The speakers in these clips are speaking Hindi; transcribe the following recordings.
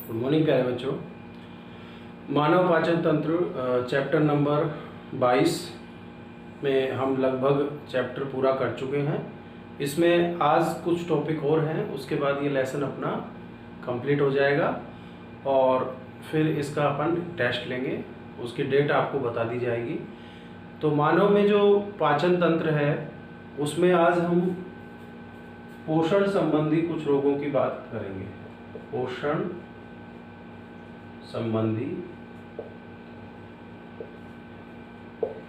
गुड मॉर्निंग प्यारे बच्चों। मानव पाचन तंत्र चैप्टर नंबर 22 में हम लगभग चैप्टर पूरा कर चुके हैं। इसमें आज कुछ टॉपिक और हैं, उसके बाद ये लेसन अपना कंप्लीट हो जाएगा और फिर इसका अपन टेस्ट लेंगे। उसकी डेट आपको बता दी जाएगी। तो मानव में जो पाचन तंत्र है उसमें आज हम पोषण संबंधी कुछ रोगों की बात करेंगे। पोषण संबंधी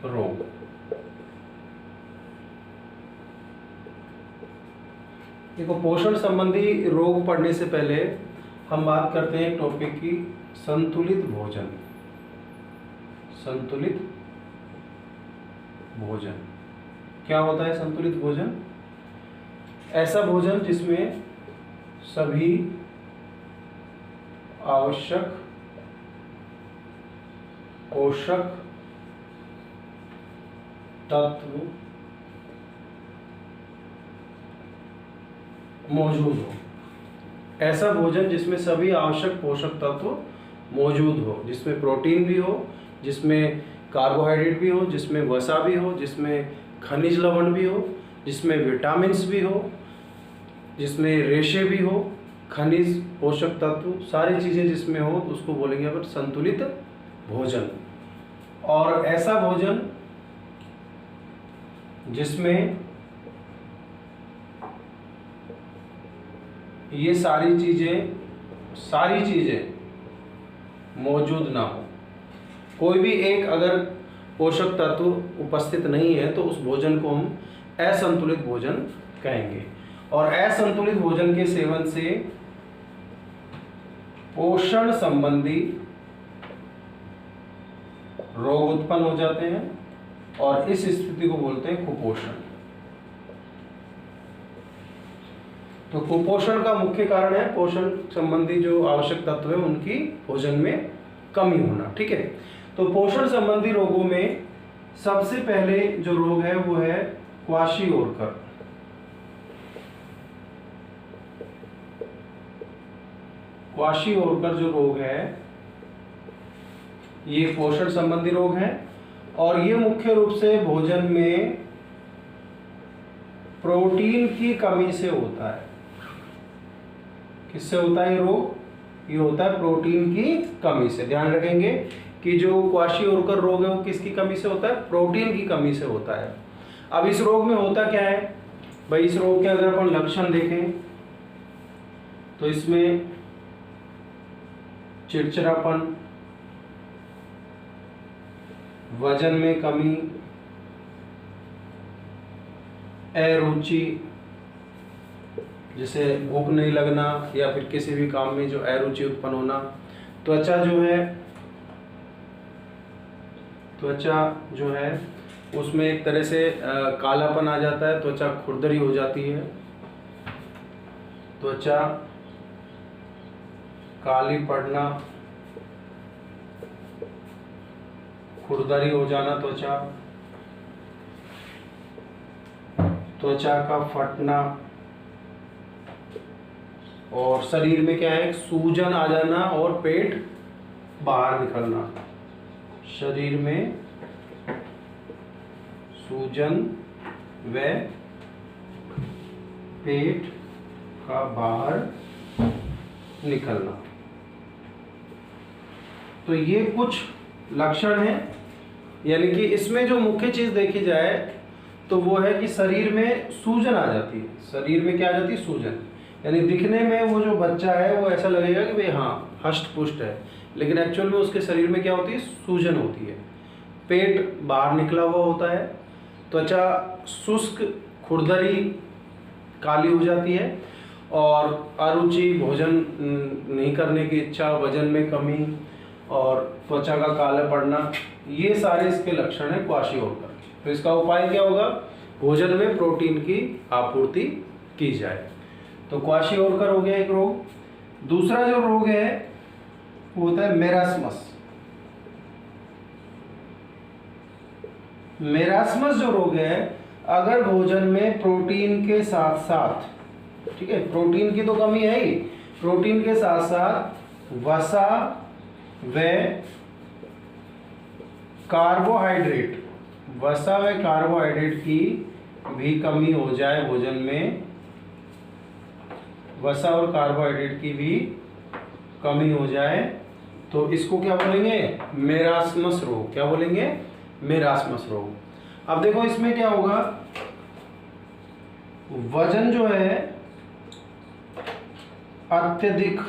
रोग। देखो, पोषण संबंधी रोग पढ़ने से पहले हम बात करते हैं एक टॉपिक की, संतुलित भोजन। संतुलित भोजन क्या होता है? संतुलित भोजन ऐसा भोजन जिसमें सभी आवश्यक पोषक तत्व मौजूद हो। ऐसा भोजन जिसमें सभी आवश्यक पोषक तत्व मौजूद हो, जिसमें प्रोटीन भी हो, जिसमें कार्बोहाइड्रेट भी हो, जिसमें वसा भी हो, जिसमें खनिज लवण भी हो, जिसमें विटामिन्स भी हो, जिसमें रेशे भी हो, खनिज पोषक तत्व सारी चीज़ें जिसमें हो तो उसको बोलेंगे अपन संतुलित भोजन। और ऐसा भोजन जिसमें ये सारी चीज़ें मौजूद ना हो। कोई भी एक अगर पोषक तत्व उपस्थित नहीं है तो उस भोजन को हम असंतुलित भोजन कहेंगे। और असंतुलित भोजन के सेवन से पोषण संबंधी रोग उत्पन्न हो जाते हैं और इस स्थिति को बोलते हैं कुपोषण। तो कुपोषण का मुख्य कारण है पोषण संबंधी जो आवश्यक तत्व है उनकी भोजन में कमी होना। ठीक है, तो पोषण संबंधी रोगों में सबसे पहले जो रोग है वो है क्वाशियोरकर। क्वाशियोरकर जो रोग है ये पोषण संबंधी रोग है और ये मुख्य रूप से भोजन में प्रोटीन की कमी से होता है। किससे होता है ये रोग? ये होता है प्रोटीन की कमी से। ध्यान रखेंगे कि जो क्वाशियोरकर रोग है वो किसकी कमी से होता है? प्रोटीन की कमी से होता है। अब इस रोग में होता क्या है भाई? इस रोग के अगर अपन लक्षण देखें तो इसमें चिड़चिड़ापन, वजन में कमी, अरुचि जैसे भूख नहीं लगना या फिर किसी भी काम में जो अरुचि उत्पन्न होना, त्वचा जो है उसमें एक तरह से कालापन आ जाता है, त्वचा खुरदरी हो जाती है, त्वचा काली पड़ना, खुरदरी हो जाना, त्वचा का फटना और शरीर में क्या है? सूजन आ जाना और पेट बाहर निकलना। शरीर में सूजन व पेट का बाहर निकलना। तो ये कुछ लक्षण हैं। यानी कि इसमें जो मुख्य चीज देखी जाए तो वो है कि शरीर में सूजन आ जाती है। शरीर में क्या आ जाती है? सूजन। यानी दिखने में वो जो बच्चा है वो ऐसा लगेगा कि भाई हाँ हष्ट पुष्ट है, लेकिन एक्चुअल में उसके शरीर में क्या होती है? सूजन होती है। पेट बाहर निकला हुआ होता है, त्वचा शुष्क, खुरदरी, काली हो जाती है और अरुचि, भोजन नहीं करने की इच्छा, वजन में कमी और त्वचा का काला पड़ना, ये सारे इसके लक्षण है क्वाशियोरकर। तो इसका उपाय क्या होगा? भोजन में प्रोटीन की आपूर्ति की जाए। तो क्वाशियोरकर हो गया एक रोग। दूसरा जो रोग है वो होता है मेरास्मस। मेरास्मस जो रोग है, अगर भोजन में प्रोटीन के साथ साथ, ठीक है, प्रोटीन की तो कमी है ही, प्रोटीन के साथ साथ वसा व कार्बोहाइड्रेट, वसा व कार्बोहाइड्रेट की भी कमी हो जाए भोजन में, वसा और कार्बोहाइड्रेट की भी कमी हो जाए तो इसको क्या बोलेंगे, मेरास्मस रोग। क्या बोलेंगे, मेरास्मस रोग। अब देखो इसमें क्या होगा, वजन जो है अत्यधिक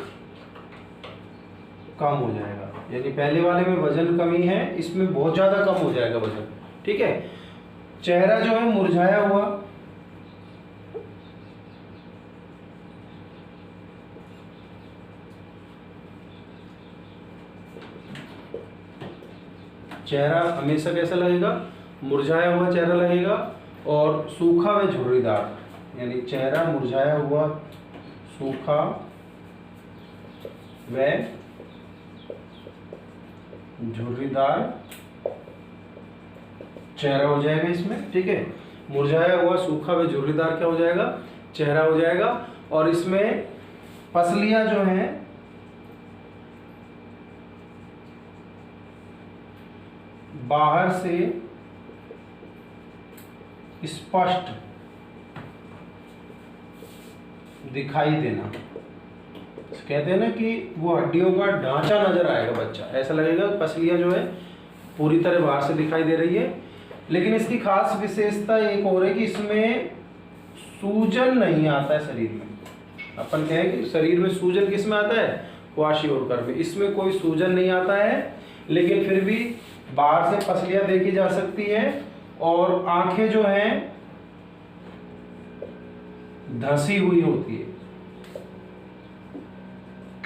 कम हो जाएगा, यानी पहले वाले में वजन कमी है, इसमें बहुत ज्यादा कम हो जाएगा वजन। ठीक है। चेहरा जो है मुरझाया हुआ, चेहरा हमेशा कैसा लगेगा, मुरझाया हुआ चेहरा लगेगा, और सूखा व झुर्रीदार, यानी चेहरा मुरझाया हुआ, सूखा व झुर्रीदार चेहरा हो जाएगा इसमें। ठीक है, मुरझाया हुआ, सूखा व झुर्रीदार क्या हो जाएगा, चेहरा हो जाएगा। और इसमें पसलियां जो हैं बाहर से स्पष्ट दिखाई देना, कहते हैं ना कि वो हड्डियों का ढांचा नजर आएगा, बच्चा ऐसा लगेगा पसलियां जो है पूरी तरह बाहर से दिखाई दे रही है। लेकिन इसकी खास विशेषता एक और है कि इसमें सूजन नहीं आता है शरीर में। अपन कहें कि शरीर में सूजन किस में आता है, क्वाशियोरकर में, इसमें कोई सूजन नहीं आता है, लेकिन फिर भी बाहर से पसलियां देखी जा सकती है और आंखें जो हैं धंसी हुई होती है,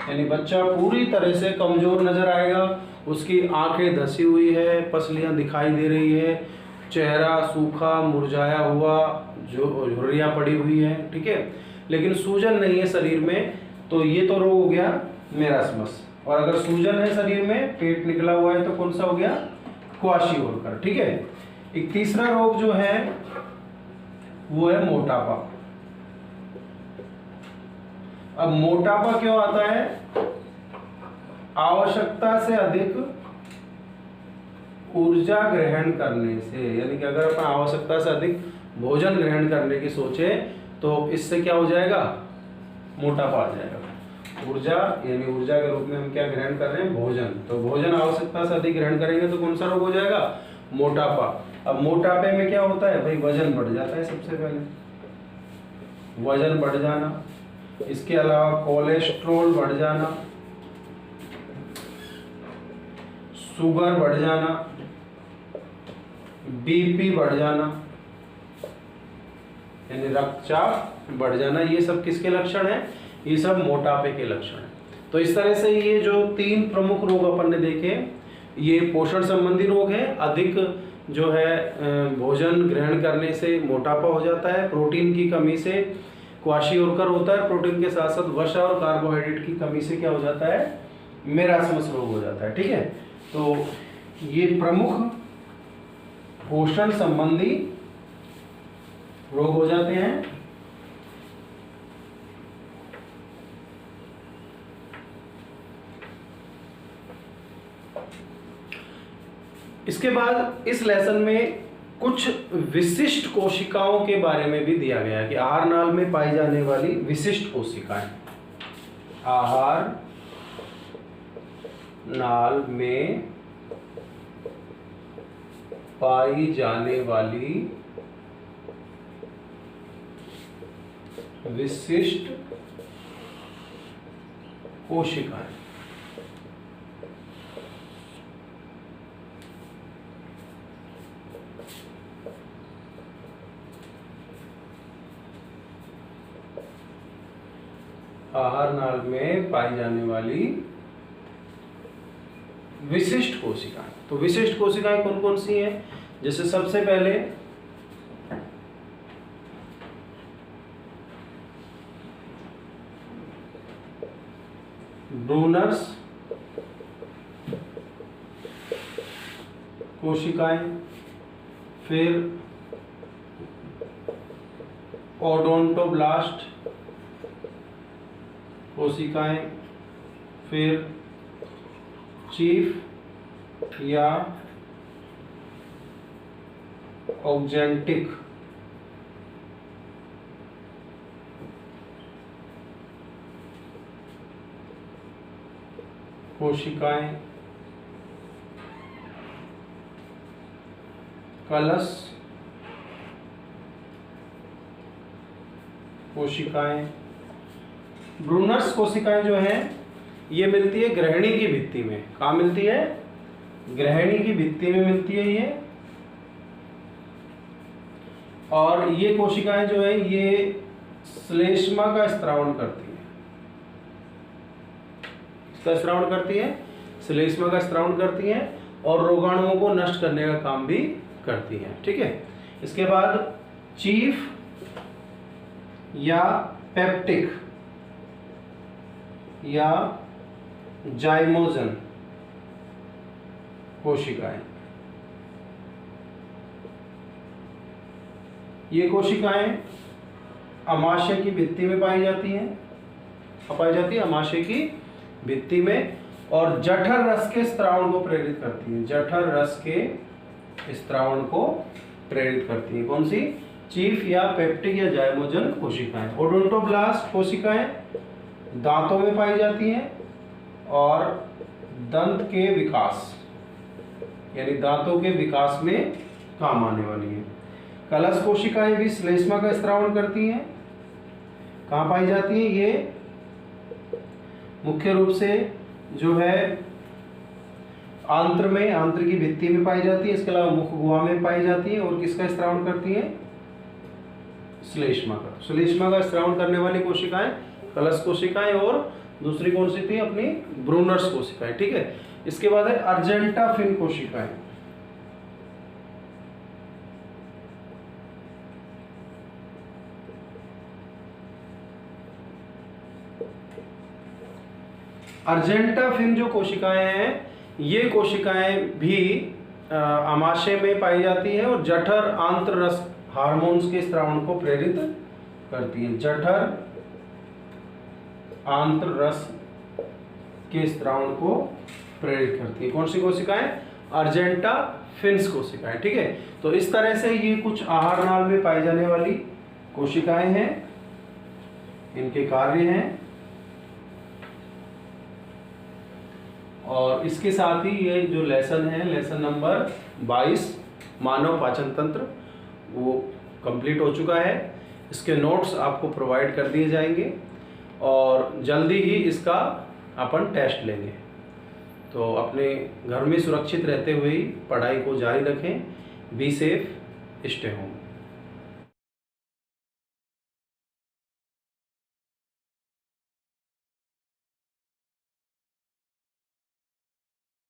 यानी बच्चा पूरी तरह से कमजोर नजर आएगा, उसकी आंखें धंसी हुई है, पसलियां दिखाई दे रही है, चेहरा सूखा मुरझाया हुआ, जो झुर्रियां पड़ी हुई है। ठीक है, लेकिन सूजन नहीं है शरीर में, तो ये तो रोग हो गया मेरास्मस। और अगर सूजन है शरीर में, पेट निकला हुआ है, तो कौन सा हो गया, क्वाशियोरकर। ठीक है। एक तीसरा रोग जो है वो है मोटापा। अब मोटापा क्यों आता है, आवश्यकता से अधिक ऊर्जा ग्रहण करने से, यानी कि अगर अपन आवश्यकता से अधिक भोजन ग्रहण करने की सोचे तो इससे क्या हो जाएगा, मोटापा आ जाएगा। ऊर्जा यानी ऊर्जा के रूप में हम क्या ग्रहण कर रहे हैं, भोजन, तो भोजन आवश्यकता से अधिक ग्रहण करेंगे तो कौन सा रोग हो जाएगा, मोटापा। अब मोटापे में क्या होता है भाई, वजन बढ़ जाता है, सबसे पहले वजन बढ़ जाना, इसके अलावा कोलेस्ट्रॉल बढ़ जाना, शुगर बढ़ जाना, बीपी बढ़ जाना, यानी रक्तचाप बढ़ जाना, ये सब किसके लक्षण हैं, ये सब मोटापे के लक्षण हैं। तो इस तरह से ये जो 3 प्रमुख रोग अपन ने देखे, ये पोषण संबंधी रोग है, अधिक जो है भोजन ग्रहण करने से मोटापा हो जाता है, प्रोटीन की कमी से क्वाशियोरकर होता है, प्रोटीन के साथ साथ वसा और कार्बोहाइड्रेट की कमी से क्या हो जाता है, मेरास्मस रोग हो जाता है। ठीक है, तो ये प्रमुख पोषण संबंधी रोग हो जाते हैं। इसके बाद इस लेसन में कुछ विशिष्ट कोशिकाओं के बारे में भी दिया गया है कि आहार नाल में पाई जाने वाली विशिष्ट कोशिकाएं, आहार नाल में पाई जाने वाली विशिष्ट कोशिकाएं। आहार नाल में पाई जाने वाली विशिष्ट कोशिकाएं। तो विशिष्ट कोशिकाएं कौन कौन सी हैं, जैसे सबसे पहले ब्रूनर्स कोशिकाएं, फिर ओडोंटोब्लास्ट कोशिकाएं, फिर चीफ या ऑक्जेंटिक कोशिकाएं, कलश कोशिकाएं। ब्रूनर्स कोशिकाएं जो हैं ये मिलती है ग्रहणी की भित्ति में। कहाँ मिलती है? ग्रहणी की भित्ति में मिलती है ये। और ये कोशिकाएं जो है ये श्लेष्मा का स्त्रावण करती है। इसका स्त्रावण करती है, श्लेष्मा का स्त्रावण करती है और रोगाणुओं को नष्ट करने का काम भी करती है। ठीक है। इसके बाद चीफ या पेप्टिक या जाइमोजन कोशिकाएं। ये कोशिकाएं अमाशय की भित्ति में पाई जाती हैं, अमाशय की भित्ति में, और जठर रस के स्त्रावण को प्रेरित करती हैं। जठर रस के स्त्रावण को प्रेरित करती है। कौन सी? चीफ या पेप्टिक या जाइमोजन कोशिकाएं। ओडोंटोब्लास्ट कोशिकाएं दांतों में पाई जाती हैं और दंत के विकास यानी दांतों के विकास में काम आने वाली है। कलश कोशिकाएं भी श्लेष्मा का स्त्रावण करती हैं। कहाँ पाई जाती हैं? ये मुख्य रूप से जो है आंत्र में, आंत्र की भित्ति में पाई जाती है। इसके अलावा मुख गुहा में पाई जाती है। और किसका स्त्रावण करती है? श्लेष्मा का। श्लेष्मा का स्त्रावण करने वाली कोशिकाएं कलश कोशिकाएं, और दूसरी कौन सी थी अपनी? ब्रूनर्स कोशिकाएं। ठीक है। इसके बाद है अर्जेंटा फिन कोशिकाएं। अर्जेंटा फिन जो कोशिकाएं हैं ये कोशिकाएं भी आमाशय में पाई जाती है और जठर आंत्र रस हार्मोन्स के स्त्रावण को प्रेरित करती है। जठर आंत्र रस के स्त्रावण को प्रेरित करती है। कौन सी कोशिकाएं? अर्जेंटा फिन्स कोशिकाएं। ठीक है। तो इस तरह से ये कुछ आहार नाल में पाई जाने वाली कोशिकाएं हैं, इनके कार्य हैं। और इसके साथ ही ये जो लेसन है, लेसन नंबर 22 मानव पाचन तंत्र, वो कंप्लीट हो चुका है। इसके नोट्स आपको प्रोवाइड कर दिए जाएंगे और जल्दी ही इसका अपन टेस्ट लेंगे। तो अपने घर में सुरक्षित रहते हुए ही पढ़ाई को जारी रखें। Be safe, stay home.